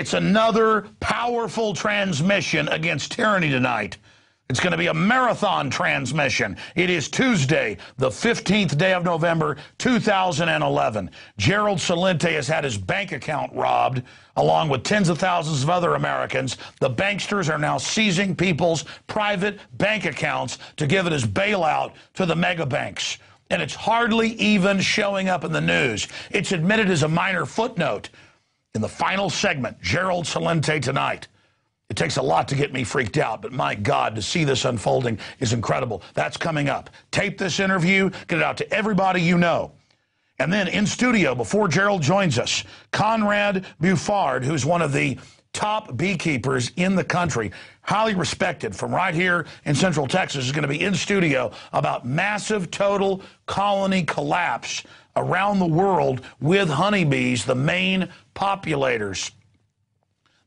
It's another powerful transmission against tyranny tonight. It's going to be a marathon transmission. It is Tuesday, the 15th day of November, 2011. Gerald Celente has had his bank account robbed, along with tens of thousands of other Americans. The banksters are now seizing people's private bank accounts to give it as bailout to the mega banks. And it's hardly even showing up in the news. It's admitted as a minor footnote. In the final segment, Gerald Celente tonight. It takes a lot to get me freaked out, but my God, to see this unfolding is incredible. That's coming up. Tape this interview, get it out to everybody you know. And then in studio, before Gerald joins us, Conrad Buffard, who's one of the top beekeepers in the country, highly respected from right here in Central Texas, is going to be in studio about massive total colony collapse around the world with honeybees, the main populators.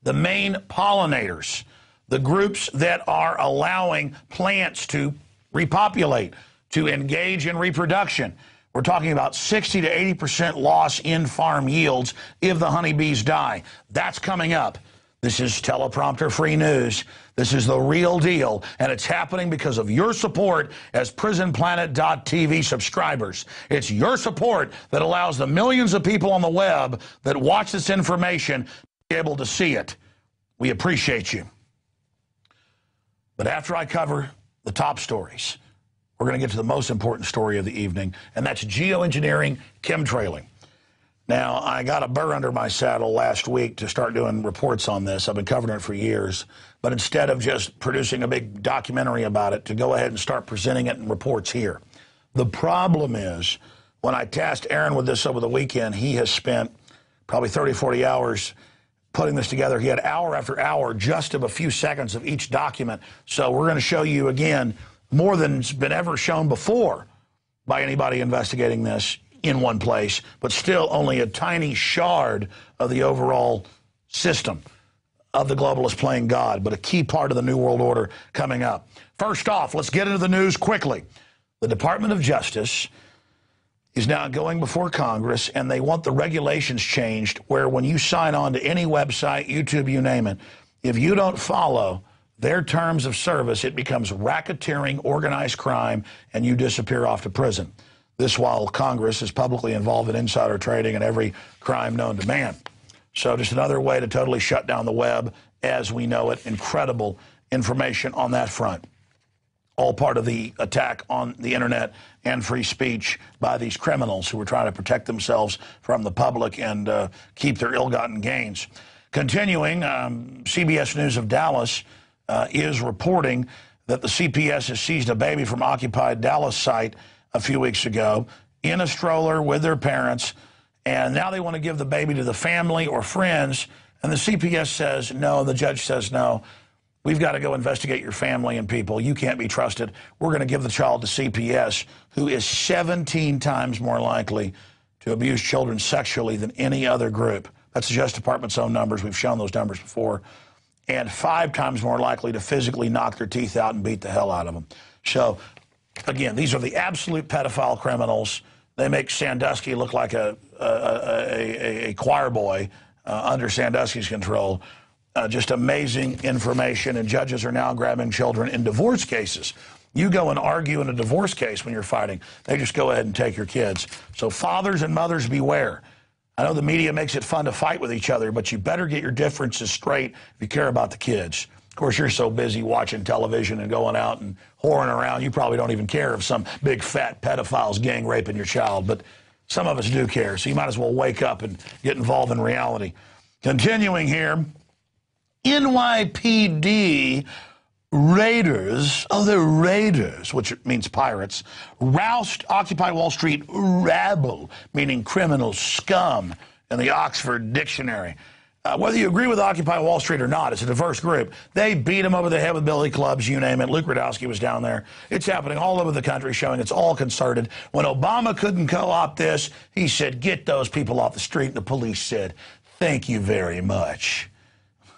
The main pollinators, the groups that are allowing plants to repopulate, to engage in reproduction. We're talking about 60 to 80% loss in farm yields if the honeybees die. That's coming up. This is teleprompter-free news. This is the real deal, and it's happening because of your support as PrisonPlanet.tv subscribers. It's your support that allows the millions of people on the web that watch this information able to see it. We appreciate you. But after I cover the top stories, we're going to get to the most important story of the evening, and that's geoengineering chemtrailing. Now, I got a burr under my saddle last week to start doing reports on this. I've been covering it for years, but instead of just producing a big documentary about it, to go ahead and start presenting it in reports here. The problem is, when I tasked Aaron with this over the weekend, he has spent probably 30, 40 hours putting this together. He had hour after hour just of a few seconds of each document. So we're going to show you, again, more than's been ever shown before by anybody investigating this in one place, but still only a tiny shard of the overall system of the globalists playing God, but a key part of the New World Order coming up. First off, let's get into the news quickly. The Department of Justice is now going before Congress, and they want the regulations changed where when you sign on to any website, YouTube, you name it, if you don't follow their terms of service, it becomes racketeering, organized crime, and you disappear off to prison. This while Congress is publicly involved in insider trading and every crime known to man. So just another way to totally shut down the web as we know it. Incredible information on that front. All part of the attack on the internet and free speech by these criminals who are trying to protect themselves from the public and keep their ill-gotten gains. Continuing, CBS News of Dallas is reporting that the CPS has seized a baby from occupied Dallas site a few weeks ago in a stroller with their parents, and now they want to give the baby to the family or friends, and the CPS says no, the judge says no. We've got to go investigate your family and people. You can't be trusted. We're going to give the child to CPS, who is 17 times more likely to abuse children sexually than any other group. That's the Justice Department's own numbers. We've shown those numbers before. And 5 times more likely to physically knock their teeth out and beat the hell out of them. So, again, these are the absolute pedophile criminals. They make Sandusky look like a choir boy under Sandusky's control. Just amazing information, and judges are now grabbing children in divorce cases. You go and argue in a divorce case when you're fighting. They just go ahead and take your kids. So fathers and mothers, beware. I know the media makes it fun to fight with each other, but you better get your differences straight if you care about the kids. Of course, you're so busy watching television and going out and whoring around, you probably don't even care if some big fat pedophile's gang raping your child, but some of us do care, so you might as well wake up and get involved in reality. Continuing here, NYPD raiders, they're raiders, which means pirates, roused Occupy Wall Street rabble, meaning criminal scum in the Oxford Dictionary. Whether you agree with Occupy Wall Street or not, it's a diverse group. They beat them over the head with billy clubs, you name it. Luke Radowski was down there. It's happening all over the country, showing it's all concerted. When Obama couldn't co-opt this, he said, get those people off the street. And the police said, thank you very much.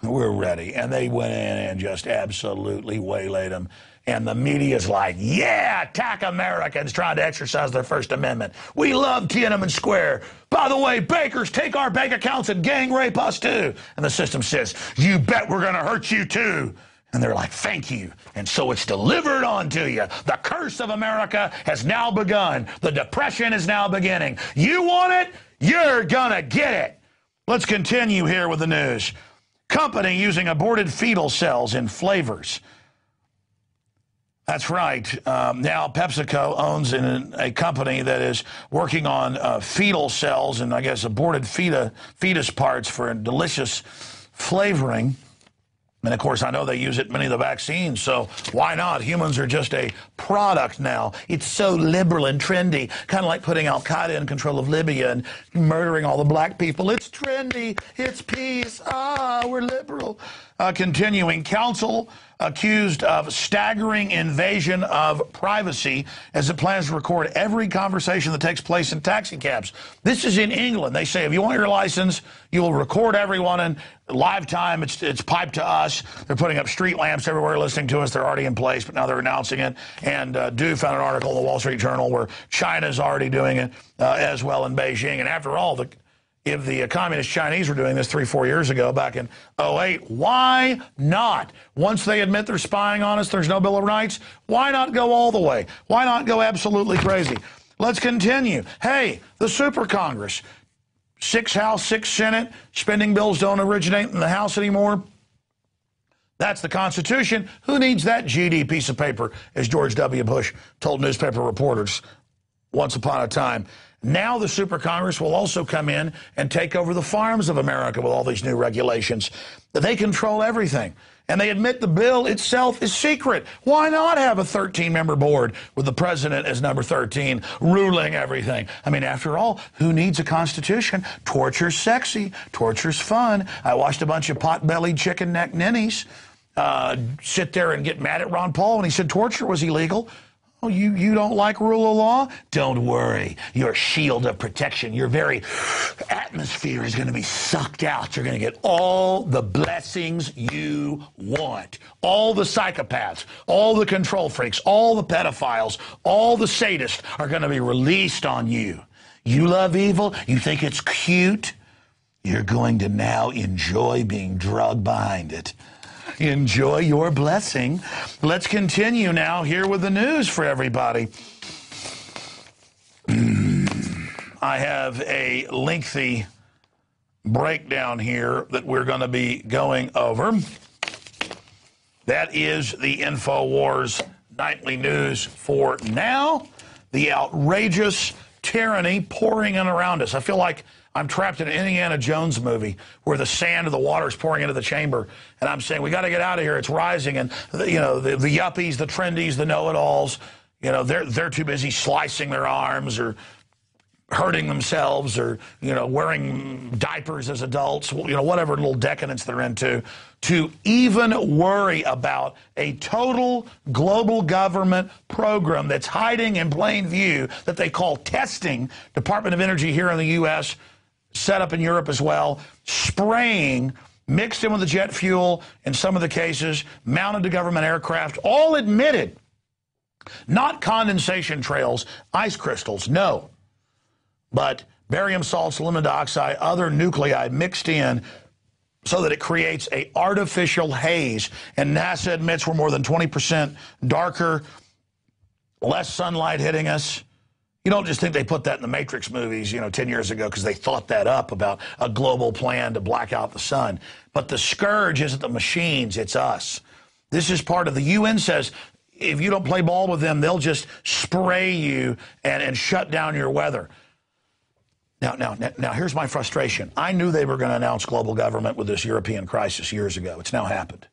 We're ready. And they went in and just absolutely waylaid them. And the media's like, yeah, attack Americans trying to exercise their First Amendment. We love Tiananmen Square. By the way, bakers, take our bank accounts and gang rape us too. And the system says, you bet we're going to hurt you too. And they're like, thank you. And so it's delivered onto you. The curse of America has now begun. The depression is now beginning. You want it? You're going to get it. Let's continue here with the news. Company using aborted fetal cells in flavors. That's right. Now PepsiCo owns a company that is working on fetal cells and, I guess, aborted fetus parts for delicious flavoring. And, of course, I know they use it in many of the vaccines, so why not? Humans are just a product now. It's so liberal and trendy, kind of like putting al-Qaeda in control of Libya and murdering all the black people. It's trendy. It's peace. We're liberal. Continuing, counsel accused of staggering invasion of privacy as it plans to record every conversation that takes place in taxi cabs. This is in England. They say if you want your license, you will record everyone in live time. It's piped to us. They're putting up street lamps everywhere listening to us. They're already in place, but now they're announcing it. And Dew found an article in the Wall Street Journal where China's already doing it as well in Beijing. And after all, if the communist Chinese were doing this 3-4 years ago, back in 2008, why not? Once they admit they're spying on us, there's no Bill of Rights, why not go all the way? Why not go absolutely crazy? Let's continue. Hey, the Super Congress, 6 House, 6 Senate, spending bills don't originate in the House anymore. That's the Constitution. Who needs that GD piece of paper, as George W. Bush told newspaper reporters once upon a time. Now the Super Congress will also come in and take over the farms of America with all these new regulations. They control everything. And they admit the bill itself is secret. Why not have a 13-member board with the president as number 13 ruling everything? I mean, after all, who needs a constitution? Torture's sexy. Torture's fun. I watched a bunch of pot-bellied chicken neck ninnies sit there and get mad at Ron Paul when he said torture was illegal. Oh, you don't like rule of law? Don't worry. Your shield of protection, your very atmosphere is going to be sucked out. You're going to get all the blessings you want. All the psychopaths, all the control freaks, all the pedophiles, all the sadists are going to be released on you. You love evil? You think it's cute? You're going to now enjoy being drugged behind it. Enjoy your blessing. Let's continue now here with the news for everybody. I have a lengthy breakdown here that we're going to be going over. That is the Infowars nightly news for now. The outrageous tyranny pouring in around us. I feel like I'm trapped in an Indiana Jones movie where the sand of the water is pouring into the chamber, and I'm saying, we got to get out of here. It's rising, and the yuppies, the trendies, the know-it-alls, they're too busy slicing their arms or hurting themselves or, wearing diapers as adults, whatever little decadence they're into, to even worry about a total global government program that's hiding in plain view that they call testing. Department of Energy here in the U.S., set up in Europe as well, spraying, mixed in with the jet fuel in some of the cases, mounted to government aircraft, all admitted. Not condensation trails, ice crystals, no. But barium salts, aluminum dioxide, other nuclei mixed in so that it creates an artificial haze. And NASA admits we're more than 20% darker, less sunlight hitting us. You don't just think they put that in the Matrix movies, 10 years ago because they thought that up about a global plan to black out the sun. But the scourge isn't the machines, it's us. This is part of the UN says if you don't play ball with them, they'll just spray you and shut down your weather. Now, here's my frustration. I knew they were going to announce global government with this European crisis years ago. It's now happened.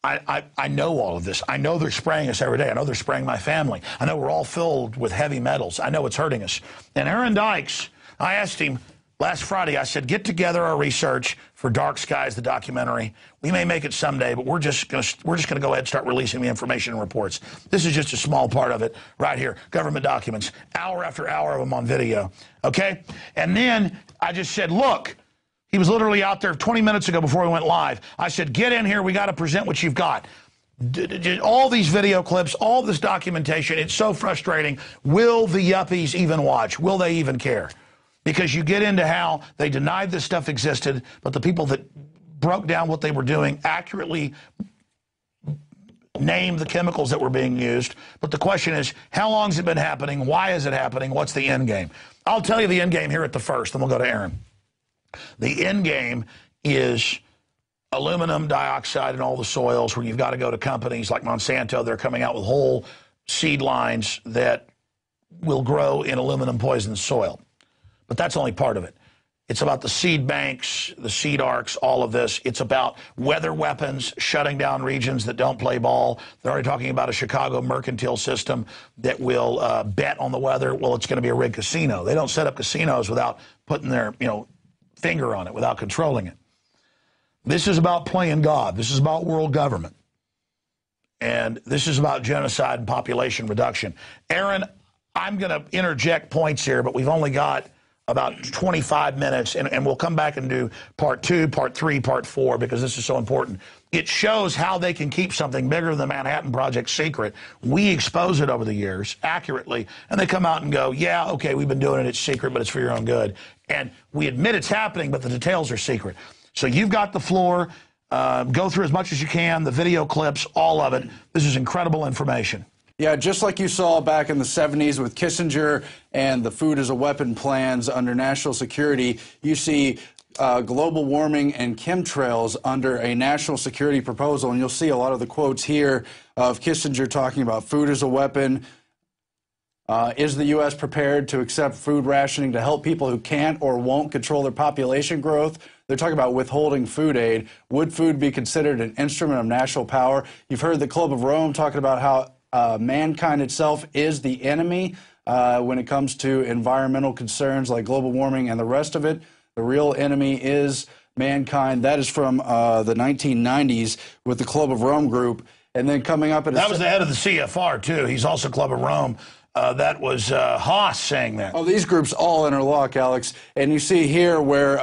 I know all of this. I know they're spraying us every day. I know they're spraying my family. I know we're all filled with heavy metals. I know it's hurting us. And Aaron Dykes, I asked him last Friday, I said, get together our research for Dark Skies, the documentary. We may make it someday, but we're just going to go ahead and start releasing the information and reports. This is just a small part of it right here. Government documents, hour after hour of them on video. Okay? And then I just said, look, he was literally out there 20 minutes ago before we went live. I said, get in here. We got to present what you've got. All these video clips, all this documentation, it's so frustrating. Will the yuppies even watch? Will they even care? Because you get into how they denied this stuff existed, but the people that broke down what they were doing accurately named the chemicals that were being used. But the question is, how long has it been happening? Why is it happening? What's the end game? I'll tell you the end game here at the first, then we'll go to Aaron. The end game is aluminum dioxide in all the soils, where you've got to go to companies like Monsanto. They're coming out with whole seed lines that will grow in aluminum poisoned soil. But that's only part of it. It's about the seed banks, the seed arcs, all of this. It's about weather weapons, shutting down regions that don't play ball. They're already talking about a Chicago mercantile system that will bet on the weather. Well, it's going to be a rigged casino. They don't set up casinos without putting their, finger on it, without controlling it. This is about playing God. This is about world government. And this is about genocide and population reduction. Aaron, I'm going to interject points here, but we've only got about 25 minutes, and we'll come back and do part 2, part 3, part 4, because this is so important. It shows how they can keep something bigger than the Manhattan Project secret. We expose it over the years accurately, and they come out and go, yeah, okay, we've been doing it, it's secret, but it's for your own good. And we admit it's happening, but the details are secret. So you've got the floor. Go through as much as you can, the video clips, all of it. This is incredible information. Yeah, just like you saw back in the 70s with Kissinger and the food as a weapon plans under national security, you see global warming and chemtrails under a national security proposal. And you'll see a lot of the quotes here of Kissinger talking about food as a weapon. Is the U.S. prepared to accept food rationing to help people who can't or won't control their population growth? They're talking about withholding food aid. Would food be considered an instrument of national power? You've heard the Club of Rome talking about how mankind itself is the enemy when it comes to environmental concerns like global warming and the rest of it. The real enemy is mankind. That is from the 1990s with the Club of Rome group. And then coming up at that was the head of the CFR, too. He's also Club of Rome. That was Haas saying that. Oh, these groups all interlock, Alex. And you see here where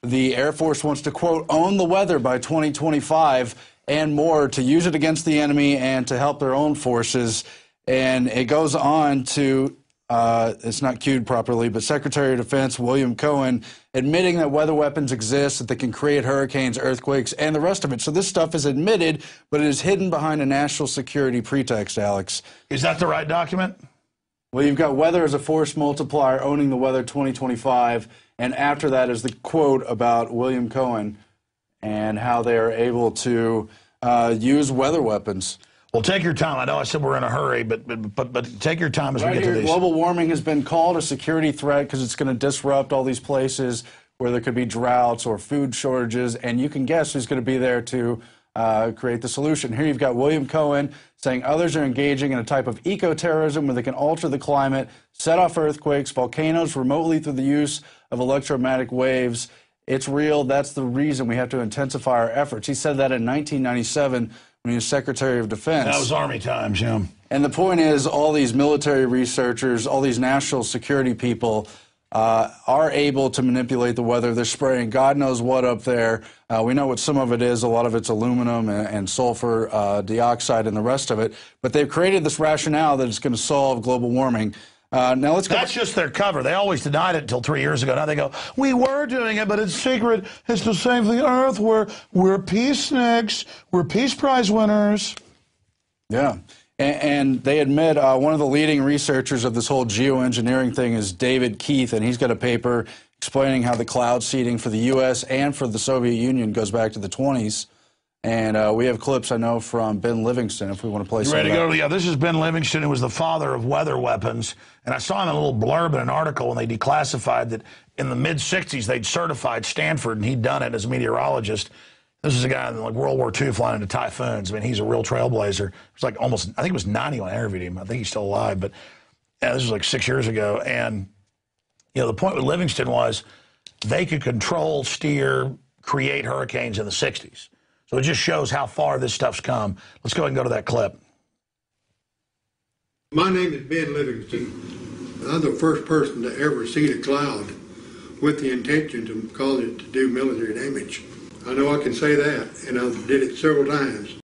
the Air Force wants to, quote, own the weather by 2025 and more, to use it against the enemy and to help their own forces. And it goes on to, it's not cued properly, but Secretary of Defense William Cohen admitting that weather weapons exist, that they can create hurricanes, earthquakes, and the rest of it. So this stuff is admitted, but it is hidden behind a national security pretext, Alex. Is that the right document? Well, you've got weather as a force multiplier, owning the weather 2025, and after that is the quote about William Cohen and how they are able to use weather weapons. Well, take your time. I know I said we're in a hurry, but take your time as we get to these. Global warming has been called a security threat because it's going to disrupt all these places where there could be droughts or food shortages, and you can guess who's going to be there to create the solution. Here you've got William Cohen saying others are engaging in a type of eco-terrorism where they can alter the climate, set off earthquakes, volcanoes remotely through the use of electromagnetic waves. It's real. That's the reason we have to intensify our efforts. He said that in 1997 when he was Secretary of Defense. That was Army times, yeah. And the point is, all these military researchers, all these national security people are able to manipulate the weather. They're spraying God knows what up there. We know what some of it is. A lot of it's aluminum and sulfur dioxide and the rest of it. But they've created this rationale that it's going to solve global warming. Now let's go. That's just their cover. They always denied it until 3 years ago. Now they go, we were doing it, but it's secret. It's to save the earth. We're peaceniks. We're Peace Prize winners. Yeah. And they admit one of the leading researchers of this whole geoengineering thing is David Keith, and he's got a paper explaining how the cloud seeding for the U.S. and for the Soviet Union goes back to the 20s. And we have clips, I know, from Ben Livingston, if we want to play some of that. Ready to go? Yeah, this is Ben Livingston, who was the father of weather weapons. And I saw him in a little blurb in an article when they declassified that in the mid-'60s they'd certified Stanford, and he'd done it as a meteorologist. This is a guy in like World War II flying into typhoons. I mean, he's a real trailblazer. It was like almost, I think it was 90 when I interviewed him. I think he's still alive, but yeah, this was like 6 years ago. And, the point with Livingston was they could control, steer, create hurricanes in the 60s. So it just shows how far this stuff's come. Let's go ahead and go to that clip. My name is Ben Livingston. I'm the first person to ever see a cloud with the intention to cause it to do military damage. I know I can say that, and I did it several times.